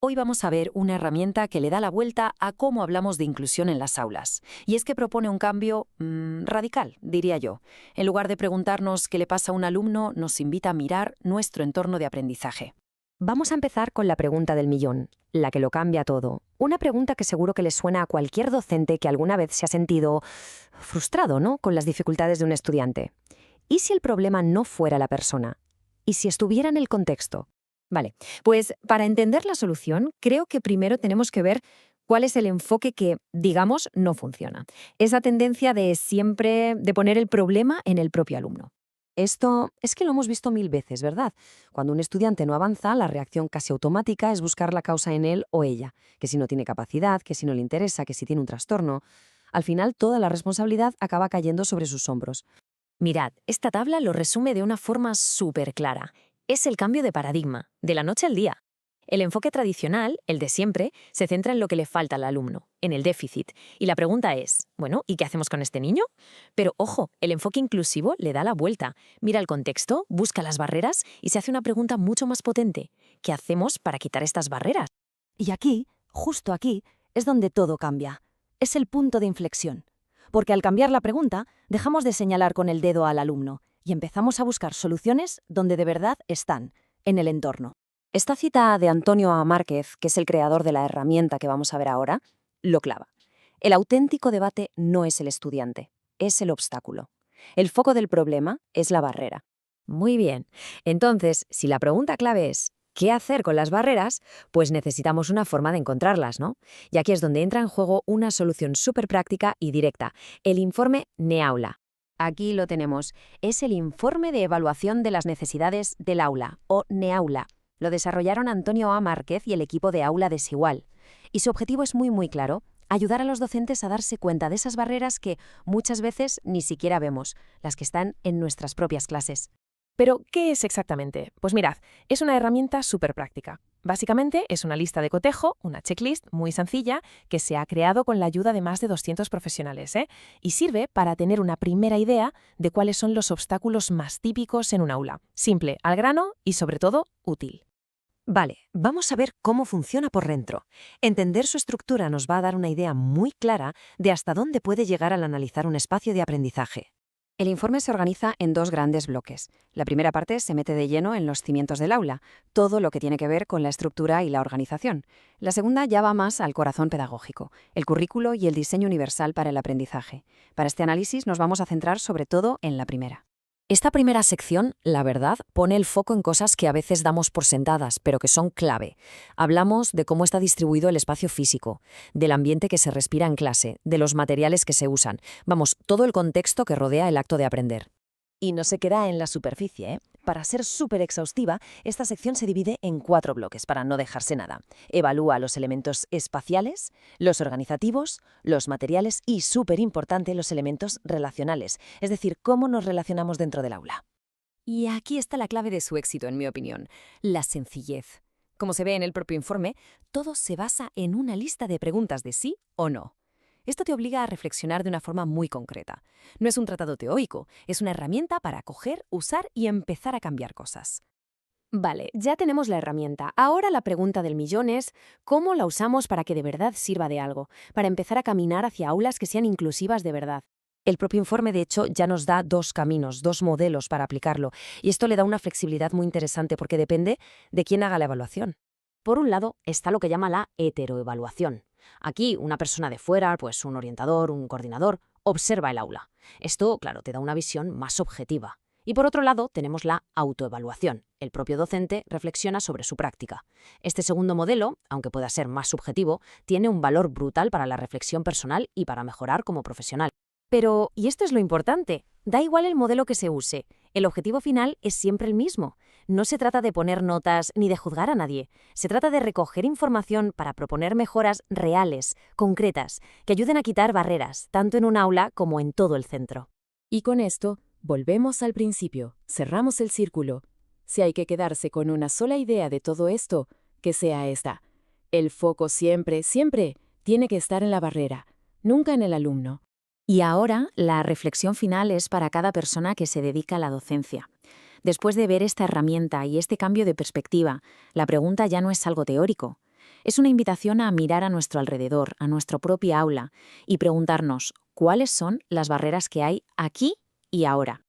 Hoy vamos a ver una herramienta que le da la vuelta a cómo hablamos de inclusión en las aulas. Y es que propone un cambio radical, diría yo. En lugar de preguntarnos qué le pasa a un alumno, nos invita a mirar nuestro entorno de aprendizaje. Vamos a empezar con la pregunta del millón, la que lo cambia todo. Una pregunta que seguro que le suena a cualquier docente que alguna vez se ha sentido frustrado, ¿no?, con las dificultades de un estudiante. ¿Y si el problema no fuera la persona? ¿Y si estuviera en el contexto? Vale, pues para entender la solución, creo que primero tenemos que ver cuál es el enfoque que, digamos, no funciona. Esa tendencia de siempre de poner el problema en el propio alumno. Esto es que lo hemos visto 1000 veces, ¿verdad? Cuando un estudiante no avanza, la reacción casi automática es buscar la causa en él o ella, que si no tiene capacidad, que si no le interesa, que si tiene un trastorno. Al final, toda la responsabilidad acaba cayendo sobre sus hombros. Mirad, esta tabla lo resume de una forma súper clara. Es el cambio de paradigma, de la noche al día. El enfoque tradicional, el de siempre, se centra en lo que le falta al alumno, en el déficit. Y la pregunta es, bueno, ¿y qué hacemos con este niño? Pero ojo, el enfoque inclusivo le da la vuelta. Mira el contexto, busca las barreras y se hace una pregunta mucho más potente. ¿Qué hacemos para quitar estas barreras? Y aquí, justo aquí, es donde todo cambia. Es el punto de inflexión. Porque al cambiar la pregunta, dejamos de señalar con el dedo al alumno y empezamos a buscar soluciones donde de verdad están, en el entorno. Esta cita de Antonio A. Márquez, que es el creador de la herramienta que vamos a ver ahora, lo clava. El auténtico debate no es el estudiante, es el obstáculo. El foco del problema es la barrera. Muy bien. Entonces, si la pregunta clave es ¿qué hacer con las barreras? Pues necesitamos una forma de encontrarlas, ¿no? Y aquí es donde entra en juego una solución súper práctica y directa, el informe NEAULA. Aquí lo tenemos. Es el Informe de Evaluación de las Necesidades del Aula, o NEAULA. Lo desarrollaron Antonio A. Márquez y el equipo de Aula Desigual. Y su objetivo es muy claro: ayudar a los docentes a darse cuenta de esas barreras que muchas veces ni siquiera vemos, las que están en nuestras propias clases. ¿Pero qué es exactamente? Pues mirad, es una herramienta súper práctica. Básicamente es una lista de cotejo, una checklist muy sencilla que se ha creado con la ayuda de más de 200 profesionales, y sirve para tener una primera idea de cuáles son los obstáculos más típicos en un aula. Simple, al grano y sobre todo útil. Vale, vamos a ver cómo funciona por dentro. Entender su estructura nos va a dar una idea muy clara de hasta dónde puede llegar al analizar un espacio de aprendizaje. El informe se organiza en 2 grandes bloques. La primera parte se mete de lleno en los cimientos del aula, todo lo que tiene que ver con la estructura y la organización. La segunda ya va más al corazón pedagógico, el currículo y el diseño universal para el aprendizaje. Para este análisis nos vamos a centrar sobre todo en la primera. Esta primera sección, la verdad, pone el foco en cosas que a veces damos por sentadas, pero que son clave. Hablamos de cómo está distribuido el espacio físico, del ambiente que se respira en clase, de los materiales que se usan. Vamos, todo el contexto que rodea el acto de aprender. Y no se queda en la superficie, ¿eh? Para ser súper exhaustiva, esta sección se divide en 4 bloques para no dejarse nada. Evalúa los elementos espaciales, los organizativos, los materiales y, súper importante, los elementos relacionales, es decir, cómo nos relacionamos dentro del aula. Y aquí está la clave de su éxito, en mi opinión, la sencillez. Como se ve en el propio informe, todo se basa en una lista de preguntas de sí o no. Esto te obliga a reflexionar de una forma muy concreta. No es un tratado teórico, es una herramienta para coger, usar y empezar a cambiar cosas. Vale, ya tenemos la herramienta. Ahora la pregunta del millón es ¿cómo la usamos para que de verdad sirva de algo? Para empezar a caminar hacia aulas que sean inclusivas de verdad. El propio informe, de hecho, ya nos da 2 caminos, 2 modelos para aplicarlo. Y esto le da una flexibilidad muy interesante porque depende de quién haga la evaluación. Por un lado está lo que llama la heteroevaluación. Aquí una persona de fuera, pues un orientador, un coordinador, observa el aula. Esto, claro, te da una visión más objetiva. Y por otro lado tenemos la autoevaluación. El propio docente reflexiona sobre su práctica. Este segundo modelo, aunque pueda ser más subjetivo, tiene un valor brutal para la reflexión personal y para mejorar como profesional. Pero, y esto es lo importante, da igual el modelo que se use, el objetivo final es siempre el mismo. No se trata de poner notas ni de juzgar a nadie. Se trata de recoger información para proponer mejoras reales, concretas, que ayuden a quitar barreras, tanto en un aula como en todo el centro. Y con esto, volvemos al principio, cerramos el círculo. Si hay que quedarse con una sola idea de todo esto, que sea esta. El foco siempre tiene que estar en la barrera, nunca en el alumno. Y ahora, la reflexión final es para cada persona que se dedica a la docencia. Después de ver esta herramienta y este cambio de perspectiva, la pregunta ya no es algo teórico. Es una invitación a mirar a nuestro alrededor, a nuestra propia aula, y preguntarnos cuáles son las barreras que hay aquí y ahora.